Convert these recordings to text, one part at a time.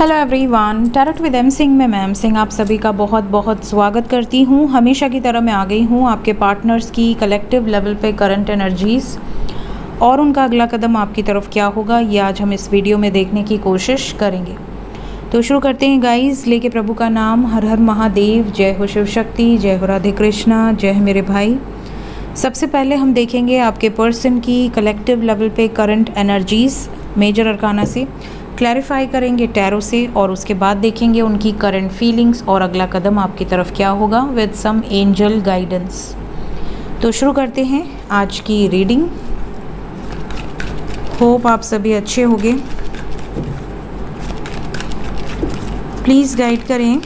Hello everyone, tarot with M Singh में ma'am Singh आप सभी का बहुत बहुत स्वागत करती हूँ। हमेशा की तरह मैं आ गई हूँ आपके पार्टनर्स की कलेक्टिव लेवल पे करंट एनर्जीज़ और उनका अगला कदम आपकी तरफ क्या होगा, ये आज हम इस वीडियो में देखने की कोशिश करेंगे। तो शुरू करते हैं गाइस, लेके प्रभु का नाम। हर हर महादेव, जय हो शिव शक्ति, जय हो राधे कृष्णा, जय हो मेरे भाई। सबसे पहले हम देखेंगे आपके पर्सन की कलेक्टिव लेवल पे करंट एनर्जीज़ मेजर अरकाना से, क्लैरिफाई करेंगे टैरो से, और उसके बाद देखेंगे उनकी करंट फीलिंग्स और अगला कदम आपकी तरफ क्या होगा विद सम एंजल गाइडेंस। तो शुरू करते हैं आज की रीडिंग। होप आप सभी अच्छे होंगे। प्लीज़ गाइड करें।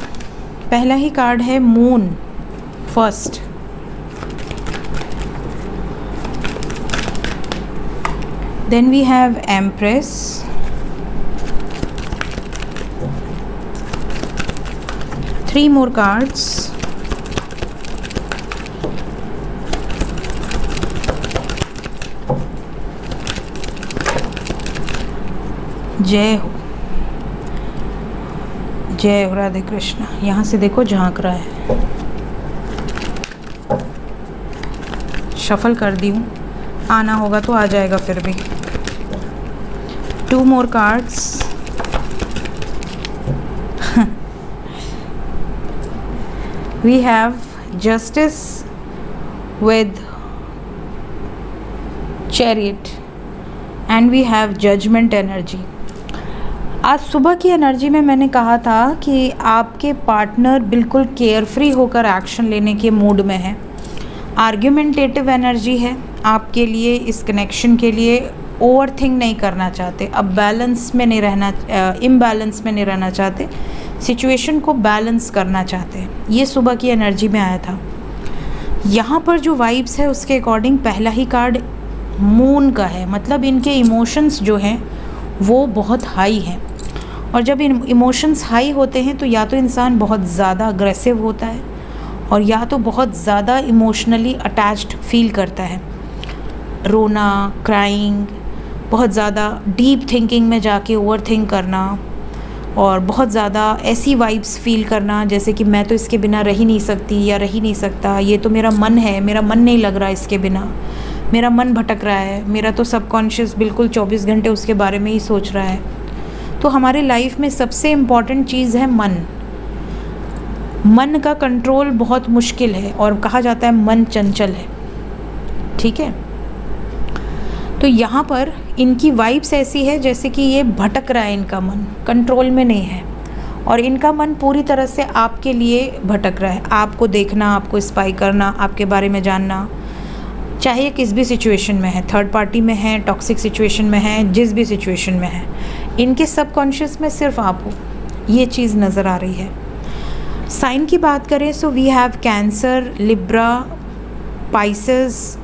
पहला ही कार्ड है moon first, then we have empress, three more cards, जय हो, जय हो राधे कृष्णा। यहाँ से देखो झांक रहा है, शफल कर दी हूँ, आना होगा तो आ जाएगा फिर भी। Two more cards, we have justice with chariot and we have judgment energy। आज सुबह की एनर्जी में मैंने कहा था कि आपके पार्टनर बिल्कुल केयरफ्री होकर एक्शन लेने के मूड में है। आर्ग्यूमेंटेटिव एनर्जी है आपके लिए, इस कनेक्शन के लिए ओवर थिंक नहीं करना चाहते, अब बैलेंस में नहीं रहना, इम्बैलेंस में नहीं रहना चाहते, सिचुएशन को बैलेंस करना चाहते हैं। ये सुबह की एनर्जी में आया था। यहाँ पर जो वाइब्स है उसके अकॉर्डिंग पहला ही कार्ड मून का है, मतलब इनके इमोशंस जो हैं वो बहुत हाई हैं, और जब इमोशंस हाई होते हैं तो या तो इंसान बहुत ज़्यादा अग्रेसिव होता है और या तो बहुत ज़्यादा इमोशनली अटैच्ड फील करता है। रोना, क्राइंग, बहुत ज़्यादा डीप थिंकिंग में जाके ओवर थिंक करना और बहुत ज़्यादा ऐसी वाइब्स फील करना जैसे कि मैं तो इसके बिना रह ही नहीं सकती या रह ही नहीं सकता, ये तो मेरा मन है, मेरा मन नहीं लग रहा इसके बिना, मेरा मन भटक रहा है, मेरा तो सबकॉन्शियस बिल्कुल 24 घंटे उसके बारे में ही सोच रहा है। तो हमारे लाइफ में सबसे इम्पॉर्टेंट चीज़ है मन। मन का कंट्रोल बहुत मुश्किल है और कहा जाता है मन चंचल है, ठीक है। तो यहाँ पर इनकी वाइब्स ऐसी है जैसे कि ये भटक रहा है, इनका मन कंट्रोल में नहीं है और इनका मन पूरी तरह से आपके लिए भटक रहा है। आपको देखना, आपको स्पाई करना, आपके बारे में जानना, चाहे ये किस भी सिचुएशन में है, थर्ड पार्टी में है, टॉक्सिक सिचुएशन में है, जिस भी सिचुएशन में है, इनके सबकॉन्शियस में सिर्फ आप हो, ये चीज़ नज़र आ रही है। साइन की बात करें so we have cancer, libra, pisces,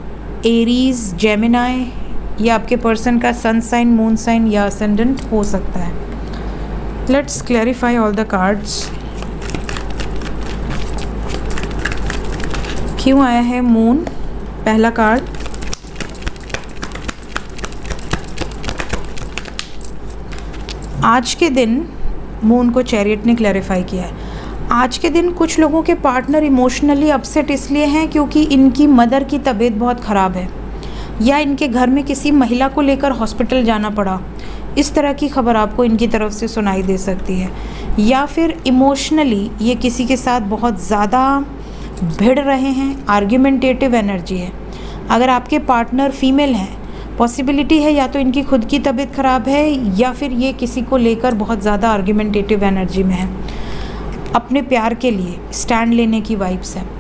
aries, gemini. ये आपके पर्सन का सन साइन, मून साइन या असेंडेंट हो सकता है। Let's clarify all the cards. क्यों आया है मून पहला कार्ड? आज के दिन मून को चैरियट ने क्लैरिफाई किया है। आज के दिन कुछ लोगों के पार्टनर इमोशनली अपसेट इसलिए हैं क्योंकि इनकी मदर की तबीयत बहुत ख़राब है या इनके घर में किसी महिला को लेकर हॉस्पिटल जाना पड़ा, इस तरह की खबर आपको इनकी तरफ से सुनाई दे सकती है। या फिर इमोशनली ये किसी के साथ बहुत ज़्यादा भिड़ रहे हैं, आर्ग्यूमेंटेटिव एनर्जी है। अगर आपके पार्टनर फीमेल हैं, पॉसिबिलिटी है या तो इनकी खुद की तबीयत ख़राब है या फिर ये किसी को लेकर बहुत ज़्यादा आर्ग्यूमेंटेटिव एनर्जी में है, अपने प्यार के लिए स्टैंड लेने की वाइब्स है।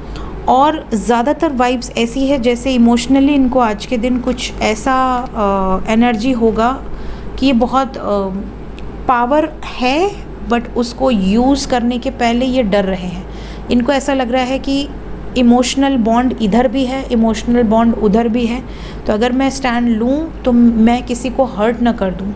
और ज़्यादातर वाइब्स ऐसी है जैसे इमोशनली इनको आज के दिन कुछ ऐसा एनर्जी होगा कि ये बहुत पावर है बट उसको यूज़ करने के पहले ये डर रहे हैं। इनको ऐसा लग रहा है कि इमोशनल बॉन्ड इधर भी है, इमोशनल बॉन्ड उधर भी है, तो अगर मैं स्टैंड लूँ तो मैं किसी को हर्ट ना कर दूँ,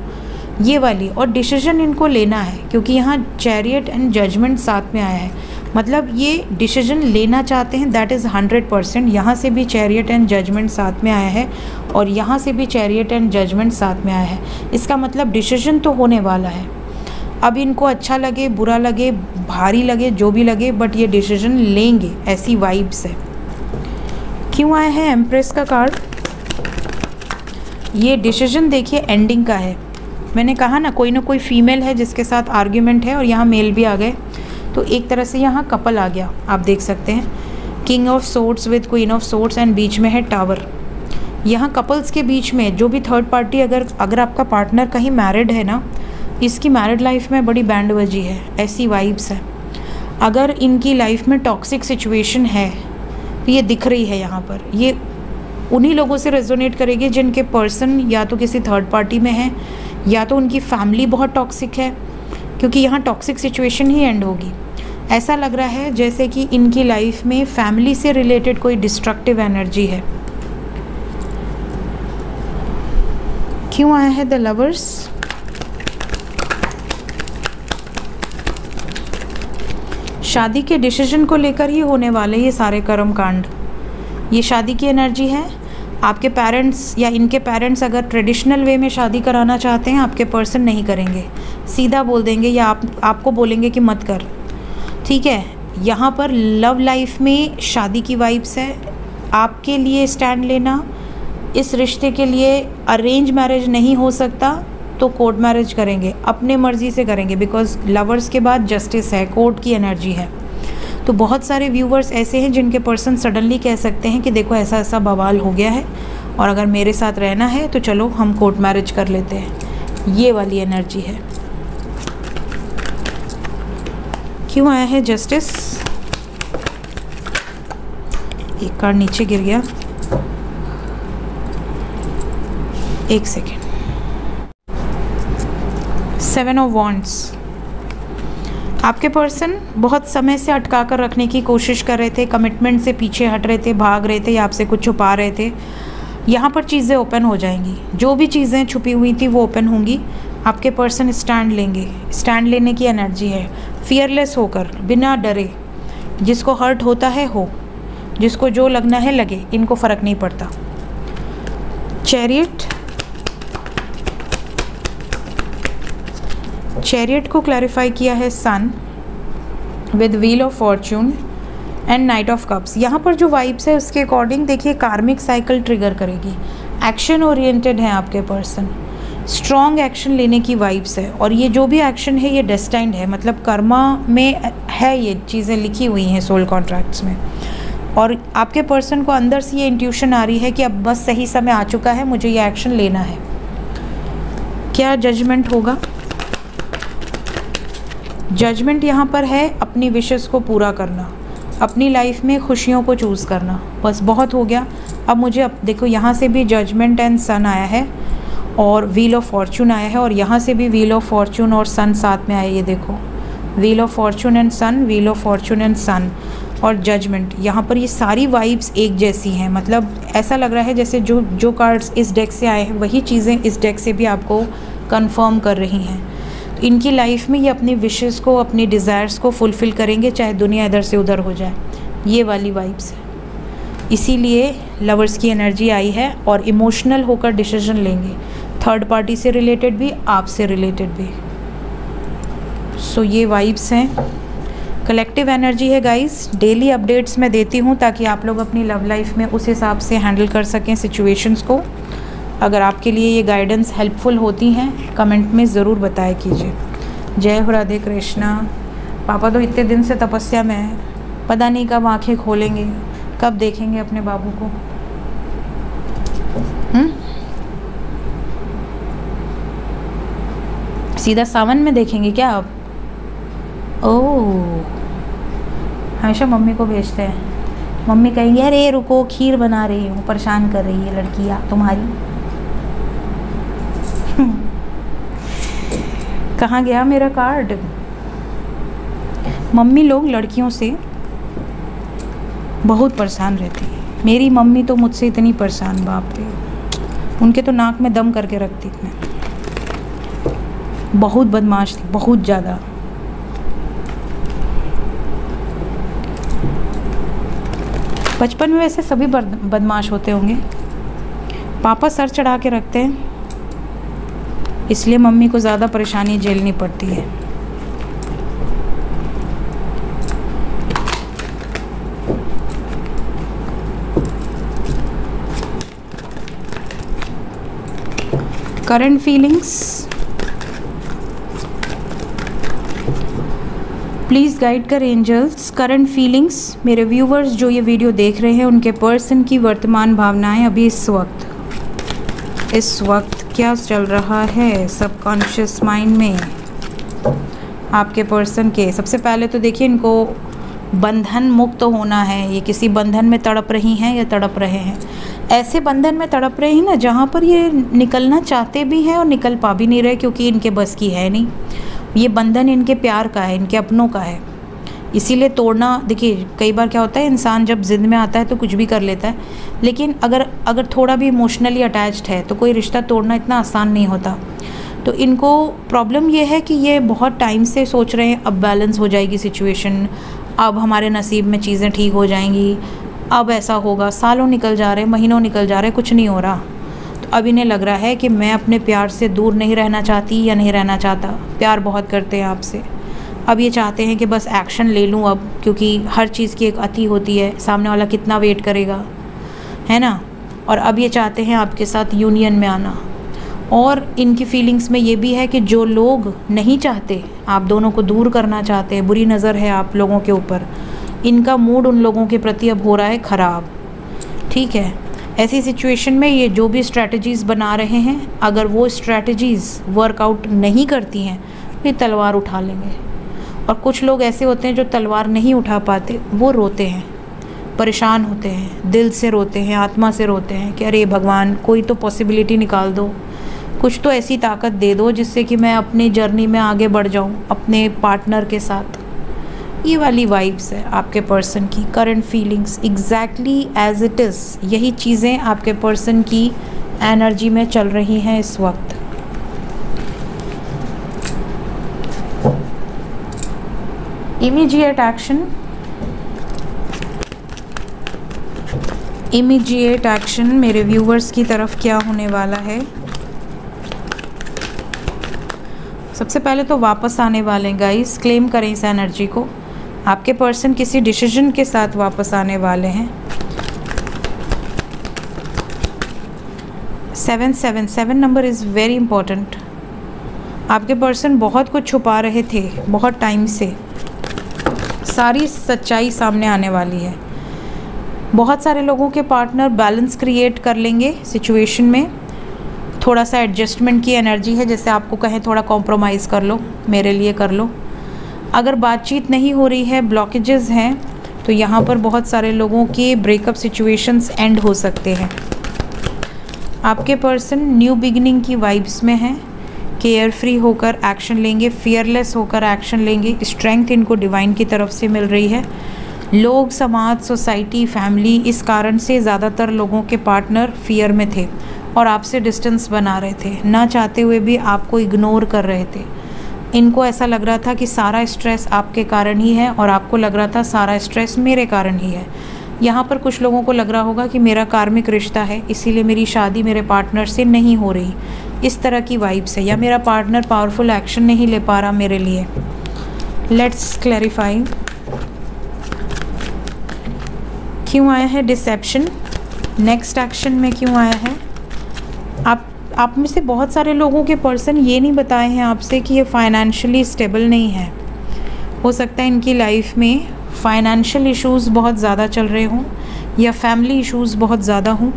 ये वाली। और डिसीजन इनको लेना है क्योंकि यहाँ चैरियट एंड जजमेंट साथ में आया है, मतलब ये डिसीजन लेना चाहते हैं, दैट इज़ 100%। यहाँ से भी चैरियट एंड जजमेंट साथ में आया है और यहाँ से भी चैरियट एंड जजमेंट साथ में आया है। इसका मतलब डिसीजन तो होने वाला है। अब इनको अच्छा लगे, बुरा लगे, भारी लगे, जो भी लगे, बट ये डिसीजन लेंगे, ऐसी वाइब्स है। क्यों आया है एम्प्रेस का कार्ड? ये डिसीजन देखिए एंडिंग का है। मैंने कहा ना कोई फीमेल है जिसके साथ आर्ग्यूमेंट है, और यहाँ मेल भी आ गए, तो एक तरह से यहाँ कपल आ गया, आप देख सकते हैं। King of swords with queen of swords and बीच में है टावर। यहाँ कपल्स के बीच में जो भी थर्ड पार्टी, अगर आपका पार्टनर कहीं मैरिड है ना, इसकी मैरिड लाइफ में बड़ी बैंड बजी है, ऐसी वाइब्स है। अगर इनकी लाइफ में टॉक्सिक सिचुएशन है तो ये दिख रही है यहाँ पर, ये उन्हीं लोगों से रेजोनेट करेगी जिनके पर्सन या तो किसी थर्ड पार्टी में है, या तो उनकी फैमिली बहुत टॉक्सिक है, क्योंकि यहाँ टॉक्सिक सिचुएशन ही एंड होगी। ऐसा लग रहा है जैसे कि इनकी लाइफ में फैमिली से रिलेटेड कोई डिस्ट्रक्टिव एनर्जी है। क्यों आया है द लवर्स? शादी के डिसीजन को लेकर ही होने वाले ये सारे कर्म कांड। ये शादी की एनर्जी है। आपके पेरेंट्स या इनके पेरेंट्स अगर ट्रेडिशनल वे में शादी कराना चाहते हैं, आपके पर्सन नहीं करेंगे, सीधा बोल देंगे, या आपको बोलेंगे कि मत कर, ठीक है। यहाँ पर लव लाइफ में शादी की वाइब्स है। आपके लिए स्टैंड लेना, इस रिश्ते के लिए अरेंज मैरिज नहीं हो सकता तो कोर्ट मैरिज करेंगे, अपने मर्ज़ी से करेंगे, बिकॉज लवर्स के बाद जस्टिस है, कोर्ट की एनर्जी है। तो बहुत सारे व्यूवर्स ऐसे हैं जिनके पर्सन सडनली कह सकते हैं कि देखो ऐसा ऐसा बवाल हो गया है, और अगर मेरे साथ रहना है तो चलो हम कोर्ट मैरिज कर लेते हैं। ये वाली एनर्जी है। क्यों आया है जस्टिस? एक कार्ड नीचे गिर गया, एक सेकेंड। 7 of wands. आपके पर्सन बहुत समय से अटका कर रखने की कोशिश कर रहे थे, कमिटमेंट से पीछे हट रहे थे, भाग रहे थे, या आपसे कुछ छुपा रहे थे। यहाँ पर चीज़ें ओपन हो जाएंगी, जो भी चीज़ें छुपी हुई थी वो ओपन होंगी। आपके पर्सन स्टैंड लेंगे, स्टैंड लेने की एनर्जी है, फियरलेस होकर, बिना डरे। जिसको हर्ट होता है हो, जिसको जो लगना है लगे, इनको फ़र्क नहीं पड़ता। चैरियट को क्लैरिफाई किया है सन with wheel of Fortune and night of cups. यहाँ पर जो वाइब्स है उसके अकॉर्डिंग देखिए कार्मिक साइकिल ट्रिगर करेगी। एक्शन ओरिएंटेड है आपके पर्सन, स्ट्रॉन्ग एक्शन लेने की वाइब्स है, और ये जो भी एक्शन है ये डेस्टाइंड है, मतलब कर्मा में है, ये चीज़ें लिखी हुई हैं सोल कॉन्ट्रैक्ट्स में। और आपके पर्सन को अंदर से ये इंट्यूशन आ रही है कि अब बस सही समय आ चुका है, मुझे ये एक्शन लेना है। क्या जजमेंट होगा? जजमेंट यहाँ पर है अपनी विशेस को पूरा करना, अपनी लाइफ में खुशियों को चूज़ करना। बस बहुत हो गया अब मुझे। अब देखो यहाँ से भी जजमेंट एंड सन आया है, और व्हील ऑफ फॉर्चून आया है, और यहाँ से भी व्हील ऑफ फॉर्चून और सन साथ में आया। ये देखो wheel of fortune and sun, wheel of fortune and sun और जजमेंट। यहाँ पर ये सारी वाइब्स एक जैसी हैं, मतलब ऐसा लग रहा है जैसे जो कार्ड्स इस डेक से आए हैं वही चीज़ें इस डेक से भी आपको कंफर्म कर रही हैं। इनकी लाइफ में ये अपनी विशेस को, अपनी डिज़ायर्स को फुलफ़िल करेंगे, चाहे दुनिया इधर से उधर हो जाए। ये वाली वाइब्स है, इसीलिए लवर्स की एनर्जी आई है, और इमोशनल होकर डिसीजन लेंगे, थर्ड पार्टी से रिलेटेड भी, आपसे रिलेटेड भी। सो ये वाइब्स हैं, कलेक्टिव एनर्जी है गाइस। डेली अपडेट्स मैं देती हूँ ताकि आप लोग अपनी लव लाइफ में उस हिसाब से हैंडल कर सकें सिचुएशंस को। अगर आपके लिए ये गाइडेंस हेल्पफुल होती हैं कमेंट में ज़रूर बताया कीजिए। जय हो राधे कृष्णा। पापा तो इतने दिन से तपस्या में है, पता नहीं कब आंखें खोलेंगे, कब देखेंगे अपने बाबू को। सीधा सावन में देखेंगे क्या आप? ओह, हमेशा मम्मी को भेजते हैं, मम्मी कहेंगे अरे रुको खीर बना रही हूँ, परेशान कर रही है लड़कियाँ तुम्हारी। कहाँ गया मेरा कार्ड? मम्मी लोग लड़कियों से बहुत परेशान रहती है। मेरी मम्मी तो मुझसे इतनी परेशान, बाप रे, उनके तो नाक में दम करके रखती थी मैं। बहुत बदमाश थी, बहुत ज़्यादा। बचपन में वैसे सभी बदमाश होते होंगे। पापा सर चढ़ा के रखते हैं, इसलिए मम्मी को ज़्यादा परेशानी झेलनी पड़ती है। करंट फीलिंग्स, प्लीज़ गाइड कर एंजल्स। करंट फीलिंग्स, मेरे व्यूवर्स जो ये वीडियो देख रहे हैं उनके पर्सन की वर्तमान भावनाएं अभी इस वक्त क्या चल रहा है सबकॉन्शियस माइंड में आपके पर्सन के। सबसे पहले तो देखिए, इनको बंधन मुक्त होना है। ये किसी बंधन में तड़प रही हैं या तड़प रहे हैं। ऐसे बंधन में तड़प रहे हैं ना जहाँ पर ये निकलना चाहते भी हैं और निकल पा भी नहीं रहे, क्योंकि इनके बस की है नहीं। ये बंधन इनके प्यार का है, इनके अपनों का है, इसीलिए तोड़ना। देखिए कई बार क्या होता है, इंसान जब जिद में आता है तो कुछ भी कर लेता है, लेकिन अगर थोड़ा भी इमोशनली अटैच्ड है तो कोई रिश्ता तोड़ना इतना आसान नहीं होता। तो इनको प्रॉब्लम ये है कि ये बहुत टाइम से सोच रहे हैं अब बैलेंस हो जाएगी सिचुएशन, अब हमारे नसीब में चीज़ें ठीक हो जाएंगी, अब ऐसा होगा। सालों निकल जा रहे, महीनों निकल जा रहे, कुछ नहीं हो रहा। तो अब इन्हें लग रहा है कि मैं अपने प्यार से दूर नहीं रहना चाहती या नहीं रहना चाहता। प्यार बहुत करते हैं आपसे, अब ये चाहते हैं कि बस एक्शन ले लूँ अब, क्योंकि हर चीज़ की एक अति होती है, सामने वाला कितना वेट करेगा, है ना। और अब ये चाहते हैं आपके साथ यूनियन में आना। और इनकी फीलिंग्स में ये भी है कि जो लोग नहीं चाहते, आप दोनों को दूर करना चाहते हैं, बुरी नज़र है आप लोगों के ऊपर, इनका मूड उन लोगों के प्रति अब हो रहा है ख़राब। ठीक है, ऐसी सिचुएशन में ये जो भी स्ट्रैटेजीज़ बना रहे हैं, अगर वो स्ट्रैटेजीज़ वर्कआउट नहीं करती हैं तो ये तलवार उठा लेंगे। और कुछ लोग ऐसे होते हैं जो तलवार नहीं उठा पाते, वो रोते हैं, परेशान होते हैं, दिल से रोते हैं, आत्मा से रोते हैं कि अरे भगवान कोई तो पॉसिबिलिटी निकाल दो, कुछ तो ऐसी ताकत दे दो जिससे कि मैं अपनी जर्नी में आगे बढ़ जाऊं अपने पार्टनर के साथ। ये वाली वाइब्स है आपके पर्सन की। Current feelings exactly as it is, यही चीज़ें आपके पर्सन की एनर्जी में चल रही हैं इस वक्त। इमीडिएट एक्शन, इमीडिएट एक्शन मेरे व्यूवर्स की तरफ क्या होने वाला है। सबसे पहले तो वापस आने वाले हैं गाइस, क्लेम करें इस एनर्जी को। आपके पर्सन किसी डिसीजन के साथ वापस आने वाले हैं। 777 नंबर इज़ वेरी इम्पॉर्टेंट। आपके पर्सन बहुत कुछ छुपा रहे थे बहुत टाइम से, सारी सच्चाई सामने आने वाली है। बहुत सारे लोगों के पार्टनर बैलेंस क्रिएट कर लेंगे सिचुएशन में। थोड़ा सा एडजस्टमेंट की एनर्जी है, जैसे आपको कहें थोड़ा कॉम्प्रोमाइज़ कर लो, मेरे लिए कर लो। अगर बातचीत नहीं हो रही है, ब्लॉकेजेस हैं, तो यहाँ पर बहुत सारे लोगों के ब्रेकअप सिचुएशंस एंड हो सकते हैं। आपके पर्सन न्यू बिगिनिंग की वाइब्स में हैं, केयर फ्री होकर एक्शन लेंगे, फियरलेस होकर एक्शन लेंगे। स्ट्रेंथ इनको डिवाइन की तरफ से मिल रही है। लोग, समाज, सोसाइटी, फैमिली, इस कारण से ज़्यादातर लोगों के पार्टनर फियर में थे और आपसे डिस्टेंस बना रहे थे, ना चाहते हुए भी आपको इग्नोर कर रहे थे। इनको ऐसा लग रहा था कि सारा स्ट्रेस आपके कारण ही है और आपको लग रहा था सारा स्ट्रेस मेरे कारण ही है। यहाँ पर कुछ लोगों को लग रहा होगा कि मेरा कार्मिक रिश्ता है, इसीलिए मेरी शादी मेरे पार्टनर से नहीं हो रही, इस तरह की वाइब्स है। या मेरा पार्टनर पावरफुल एक्शन नहीं ले पा रहा मेरे लिए। लेट्स क्लैरिफाई, क्यों आया है डिसेप्शन, नेक्स्ट एक्शन में क्यों आया है। आप में से बहुत सारे लोगों के पर्सन ये नहीं बताए हैं आपसे कि ये फाइनेंशियली स्टेबल नहीं है। हो सकता है इनकी लाइफ में फाइनेंशियल इश्यूज़ बहुत ज़्यादा चल रहे हों या फैमिली इश्यूज़ बहुत ज़्यादा हों,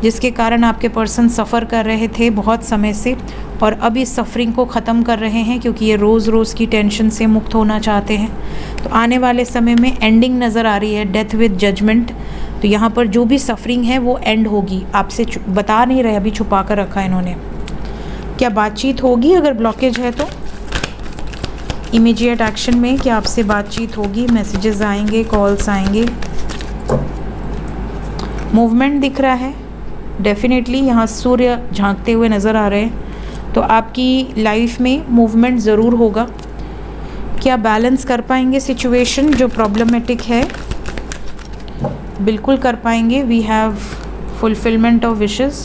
जिसके कारण आपके पर्सन सफ़र कर रहे थे बहुत समय से और अब इस सफ़रिंग को ख़त्म कर रहे हैं, क्योंकि ये रोज़ रोज़ की टेंशन से मुक्त होना चाहते हैं। तो आने वाले समय में एंडिंग नज़र आ रही है, डेथ विद जजमेंट। तो यहाँ पर जो भी सफ़रिंग है वो एंड होगी। आपसे बता नहीं रहे, अभी छुपा कर रखा है इन्होंने। क्या बातचीत होगी अगर ब्लॉकेज है तो? इमीडिएट एक्शन में क्या आपसे बातचीत होगी, मैसेजेस आएंगे, कॉल्स आएंगे, मूवमेंट दिख रहा है डेफिनेटली। यहाँ सूर्य झांकते हुए नज़र आ रहे हैं, तो आपकी लाइफ में मूवमेंट ज़रूर होगा। क्या बैलेंस कर पाएंगे सिचुएशन जो प्रॉब्लमेटिक है? बिल्कुल कर पाएंगे। We have fulfilment of wishes,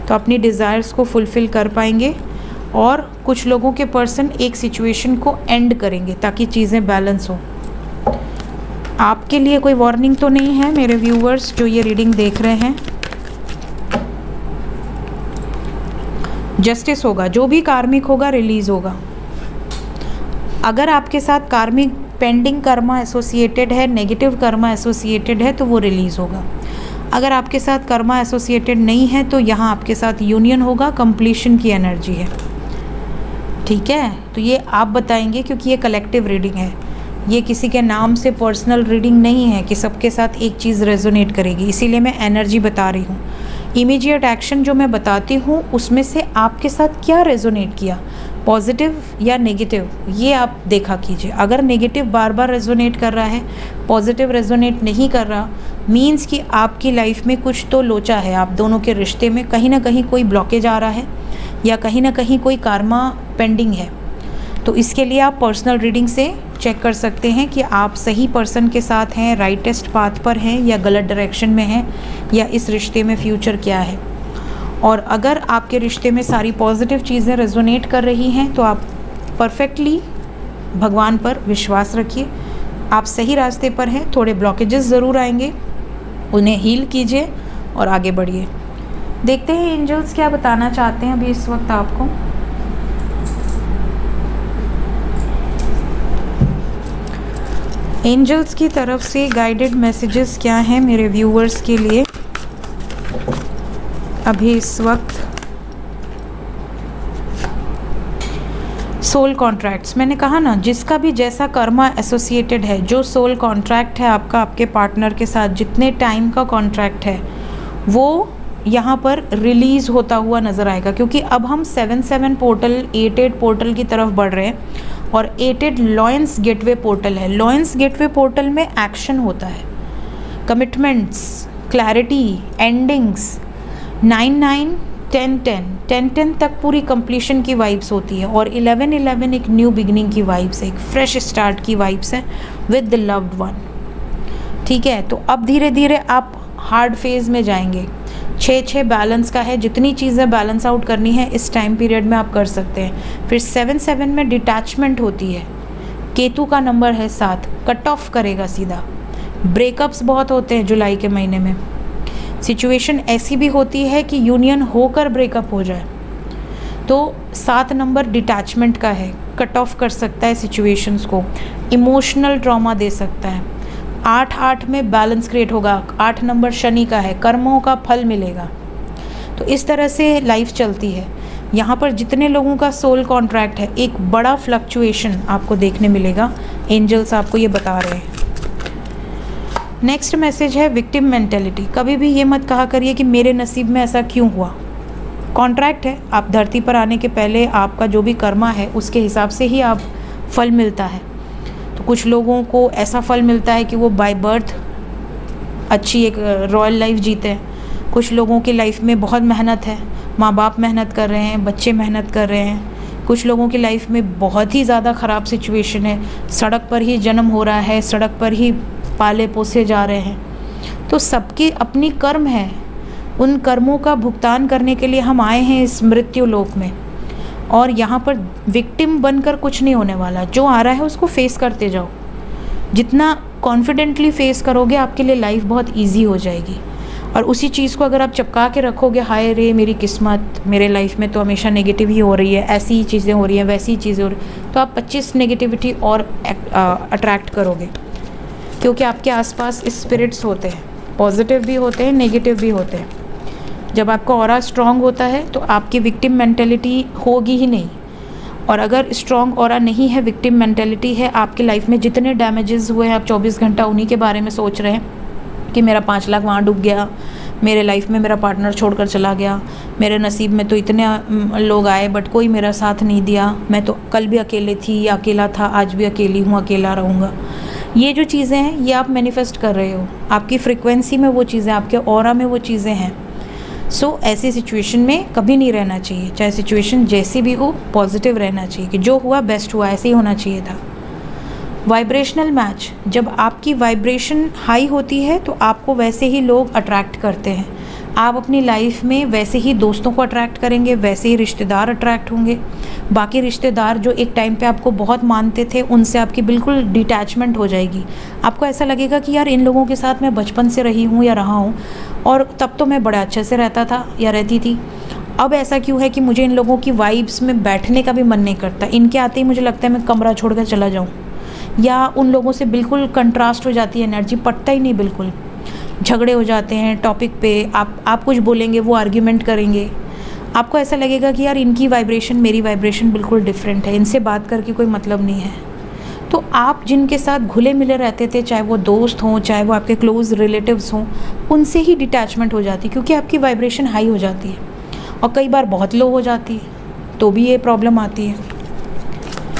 तो अपनी डिज़ायर्स को फुलफ़िल कर पाएंगे। और कुछ लोगों के पर्सन एक सिचुएशन को एंड करेंगे ताकि चीज़ें बैलेंस हो। आपके लिए कोई वार्निंग तो नहीं है मेरे व्यूअर्स जो ये रीडिंग देख रहे हैं? जस्टिस होगा, जो भी कार्मिक होगा रिलीज होगा। अगर आपके साथ कार्मिक पेंडिंग कर्मा एसोसिएटेड है, नेगेटिव कर्मा एसोसिएटेड है, तो वो रिलीज होगा। अगर आपके साथ कर्मा एसोसिएटेड नहीं है तो यहाँ आपके साथ यूनियन होगा, कंप्लीशन की एनर्जी है। ठीक है, तो ये आप बताएंगे क्योंकि ये कलेक्टिव रीडिंग है, ये किसी के नाम से पर्सनल रीडिंग नहीं है कि सबके साथ एक चीज़ रेजोनेट करेगी, इसीलिए मैं एनर्जी बता रही हूँ। इमीडिएट एक्शन जो मैं बताती हूँ उसमें से आपके साथ क्या रेजोनेट किया, पॉजिटिव या नेगेटिव, ये आप देखा कीजिए। अगर नेगेटिव बार बार रेजोनेट कर रहा है, पॉजिटिव रेजोनेट नहीं कर रहा, मीन्स कि आपकी लाइफ में कुछ तो लोचा है, आप दोनों के रिश्ते में कहीं ना कहीं कोई ब्लॉकेज आ रहा है या कहीं ना कहीं कोई कार्मा पेंडिंग है। तो इसके लिए आप पर्सनल रीडिंग से चेक कर सकते हैं कि आप सही पर्सन के साथ हैं, राइटेस्ट पाथ पर हैं या गलत डायरेक्शन में हैं, या इस रिश्ते में फ्यूचर क्या है। और अगर आपके रिश्ते में सारी पॉजिटिव चीज़ें रेजोनेट कर रही हैं तो आप परफेक्टली भगवान पर विश्वास रखिए, आप सही रास्ते पर हैं। थोड़े ब्लॉकेजेस ज़रूर आएंगे, उन्हें हील कीजिए और आगे बढ़िए। देखते हैं एंजल्स क्या बताना चाहते हैं अभी इस वक्त आपको। एंजल्स की तरफ से गाइडेड मैसेजेस क्या हैं मेरे व्यूअर्स के लिए अभी इस वक्त। सोल कॉन्ट्रैक्ट्स, मैंने कहा ना, जिसका भी जैसा कर्मा एसोसिएटेड है, जो सोल कॉन्ट्रैक्ट है आपका आपके पार्टनर के साथ, जितने टाइम का कॉन्ट्रैक्ट है वो यहाँ पर रिलीज़ होता हुआ नज़र आएगा, क्योंकि अब हम 7-7 पोर्टल 8-8 पोर्टल की तरफ बढ़ रहे हैं और 8-8 लॉयंस गेटवे पोर्टल है। लॉयंस गेटवे पोर्टल में एक्शन होता है, कमिटमेंट्स, क्लैरिटी, एंडिंग्स। 9-9, 10-10, 10-10 तक पूरी कंप्लीशन की वाइब्स होती है और 11-11 एक न्यू बिगिनिंग की वाइब्स है, एक फ्रेश स्टार्ट की वाइब्स है विद द लव्ड वन। ठीक है, तो अब धीरे धीरे आप हार्ड फेज में जाएंगे। 6-6 बैलेंस का है, जितनी चीज़ें बैलेंस आउट करनी है इस टाइम पीरियड में आप कर सकते हैं। फिर 7-7 में डिटैचमेंट होती है, केतु का नंबर है 7, कट ऑफ करेगा सीधा। ब्रेकअप्स बहुत होते हैं जुलाई के महीने में, सिचुएशन ऐसी भी होती है कि यूनियन होकर ब्रेकअप हो जाए। तो 7 नंबर डिटैचमेंट का है, कट ऑफ कर सकता है सिचुएशंस को, इमोशनल ट्रॉमा दे सकता है। 8-8 में बैलेंस क्रिएट होगा, 8 नंबर शनि का है, कर्मों का फल मिलेगा। तो इस तरह से लाइफ चलती है। यहाँ पर जितने लोगों का सोल कॉन्ट्रैक्ट है, एक बड़ा फ्लक्चुएशन आपको देखने मिलेगा, एंजल्स आपको ये बता रहे हैं। नेक्स्ट मैसेज है विक्टिम मेंटेलिटी। कभी भी ये मत कहा करिए कि मेरे नसीब में ऐसा क्यों हुआ। कॉन्ट्रैक्ट है, आप धरती पर आने के पहले आपका जो भी कर्मा है उसके हिसाब से ही आप फल मिलता है। तो कुछ लोगों को ऐसा फल मिलता है कि वो बाय बर्थ अच्छी एक रॉयल लाइफ जीते हैं। कुछ लोगों की लाइफ में बहुत मेहनत है, माँ बाप मेहनत कर रहे हैं, बच्चे मेहनत कर रहे हैं। कुछ लोगों की लाइफ में बहुत ही ज़्यादा ख़राब सिचुएशन है, सड़क पर ही जन्म हो रहा है, सड़क पर ही पाले पोसे जा रहे हैं। तो सबकी अपनी कर्म है, उन कर्मों का भुगतान करने के लिए हम आए हैं इस मृत्यु लोक में। और यहाँ पर विक्टिम बनकर कुछ नहीं होने वाला, जो आ रहा है उसको फेस करते जाओ। जितना कॉन्फिडेंटली फेस करोगे आपके लिए लाइफ बहुत ईजी हो जाएगी। और उसी चीज़ को अगर आप चिपका के रखोगे, हाय रे मेरी किस्मत, मेरे लाइफ में तो हमेशा नेगेटिव ही हो रही है, ऐसी ही चीज़ें हो रही हैं, वैसी ही चीज़ें हो रही, तो आप 25 नेगेटिविटी और अट्रैक्ट करोगे। क्योंकि आपके आसपास स्पिरिट्स होते हैं, पॉजिटिव भी होते हैं, नेगेटिव भी होते हैं। जब आपका ऑरा स्ट्रांग होता है तो आपकी विक्टिम मेंटेलिटी होगी ही नहीं। और अगर स्ट्रांग ऑरा नहीं है, विक्टिम मेंटेलिटी है, आपकी लाइफ में जितने डैमेजेस हुए हैं आप 24 घंटा उन्हीं के बारे में सोच रहे हैं कि मेरा 5 लाख वहाँ डूब गया, मेरे लाइफ में मेरा पार्टनर छोड़कर चला गया, मेरे नसीब में तो इतने लोग आए बट कोई मेरा साथ नहीं दिया, मैं तो कल भी अकेले थी या अकेला था, आज भी अकेली हूँ, अकेला रहूँगा। ये जो चीज़ें हैं ये आप मैनिफेस्ट कर रहे हो, आपकी फ्रिक्वेंसी में वो चीज़ें, आपके ऑरा में वो चीज़ें हैं। सो ऐसी सिचुएशन में कभी नहीं रहना चाहिए, चाहे सिचुएशन जैसी भी हो, पॉजिटिव रहना चाहिए कि जो हुआ बेस्ट हुआ, ऐसे ही होना चाहिए था। वाइब्रेशनल मैच, जब आपकी वाइब्रेशन हाई होती है तो आपको वैसे ही लोग अट्रैक्ट करते हैं। आप अपनी लाइफ में वैसे ही दोस्तों को अट्रैक्ट करेंगे, वैसे ही रिश्तेदार अट्रैक्ट होंगे। बाकी रिश्तेदार जो एक टाइम पे आपको बहुत मानते थे, उनसे आपकी बिल्कुल डिटैचमेंट हो जाएगी। आपको ऐसा लगेगा कि यार इन लोगों के साथ मैं बचपन से रही हूँ या रहा हूँ और तब तो मैं बड़ा अच्छे से रहता था या रहती थी, अब ऐसा क्यों है कि मुझे इन लोगों की वाइब्स में बैठने का भी मन नहीं करता, इनके आते ही मुझे लगता है मैं कमरा छोड़कर चला जाऊँ, या उन लोगों से बिल्कुल कंट्रास्ट हो जाती है एनर्जी, पटता ही नहीं, बिल्कुल झगड़े हो जाते हैं टॉपिक पे। आप कुछ बोलेंगे वो आर्ग्यूमेंट करेंगे, आपको ऐसा लगेगा कि यार इनकी वाइब्रेशन मेरी वाइब्रेशन बिल्कुल डिफरेंट है, इनसे बात करके कोई मतलब नहीं है। तो आप जिनके साथ घुले मिले रहते थे, चाहे वो दोस्त हों, चाहे वो आपके क्लोज रिलेटिव्स हों, उनसे ही डिटैचमेंट हो जाती है, क्योंकि आपकी वाइब्रेशन हाई हो जाती है और कई बार बहुत लो हो जाती है, तो भी ये प्रॉब्लम आती है।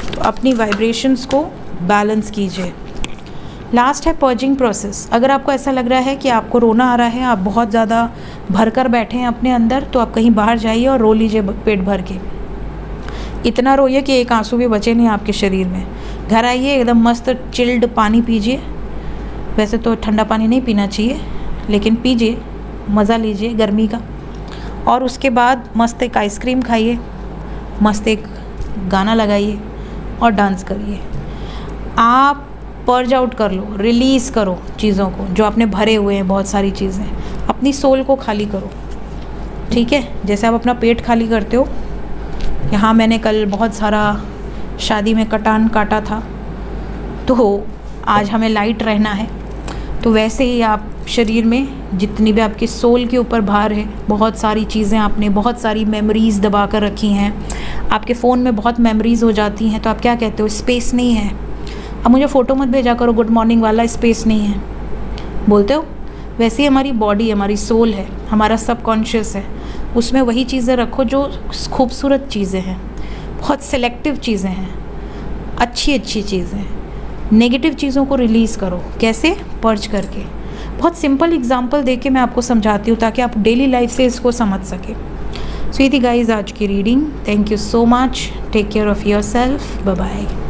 तो अपनी वाइब्रेशंस को बैलेंस कीजिए। लास्ट है पर्जिंग प्रोसेस। अगर आपको ऐसा लग रहा है कि आपको रोना आ रहा है, आप बहुत ज़्यादा भर कर बैठे हैं अपने अंदर, तो आप कहीं बाहर जाइए और रो लीजिए पेट भर के। इतना रोइए कि एक आंसू भी बचे नहीं आपके शरीर में। घर आइए, एकदम मस्त चिल्ड पानी पीजिए। वैसे तो ठंडा पानी नहीं पीना चाहिए, लेकिन पीजिए, मज़ा लीजिए गर्मी का। और उसके बाद मस्त एक आइसक्रीम खाइए, मस्त एक गाना लगाइए और डांस करिए। आप पर्ज आउट कर लो, रिलीज़ करो चीज़ों को जो आपने भरे हुए हैं, बहुत सारी चीज़ें। अपनी सोल को खाली करो, ठीक है। जैसे आप अपना पेट खाली करते हो, यहाँ मैंने कल बहुत सारा शादी में कटान काटा था, तो आज हमें लाइट रहना है। तो वैसे ही आप शरीर में जितनी भी आपकी सोल के ऊपर भार है, बहुत सारी चीज़ें आपने, बहुत सारी मेमोरीज़ दबा कर रखी हैं, आपके फ़ोन में बहुत मेमोरीज़ हो जाती हैं, तो आप क्या कहते हो, स्पेस नहीं है। अब मुझे फ़ोटो मत भेजा करो गुड मॉर्निंग वाला, स्पेस नहीं है बोलते हो। वैसे ही हमारी बॉडी, हमारी सोल है, हमारा सबकॉन्शियस है, उसमें वही चीज़ें रखो जो खूबसूरत चीज़ें हैं, बहुत सेलेक्टिव चीज़ें हैं, अच्छी अच्छी चीज़ें। नेगेटिव चीज़ों को रिलीज़ करो। कैसे? पर्ज करके। बहुत सिंपल एग्जांपल देके मैं आपको समझाती हूँ ताकि आप डेली लाइफ से इसको समझ सकें। सो ये थी गाइस आज की रीडिंग। Thank you so much. Take care of yourself. Bye bye.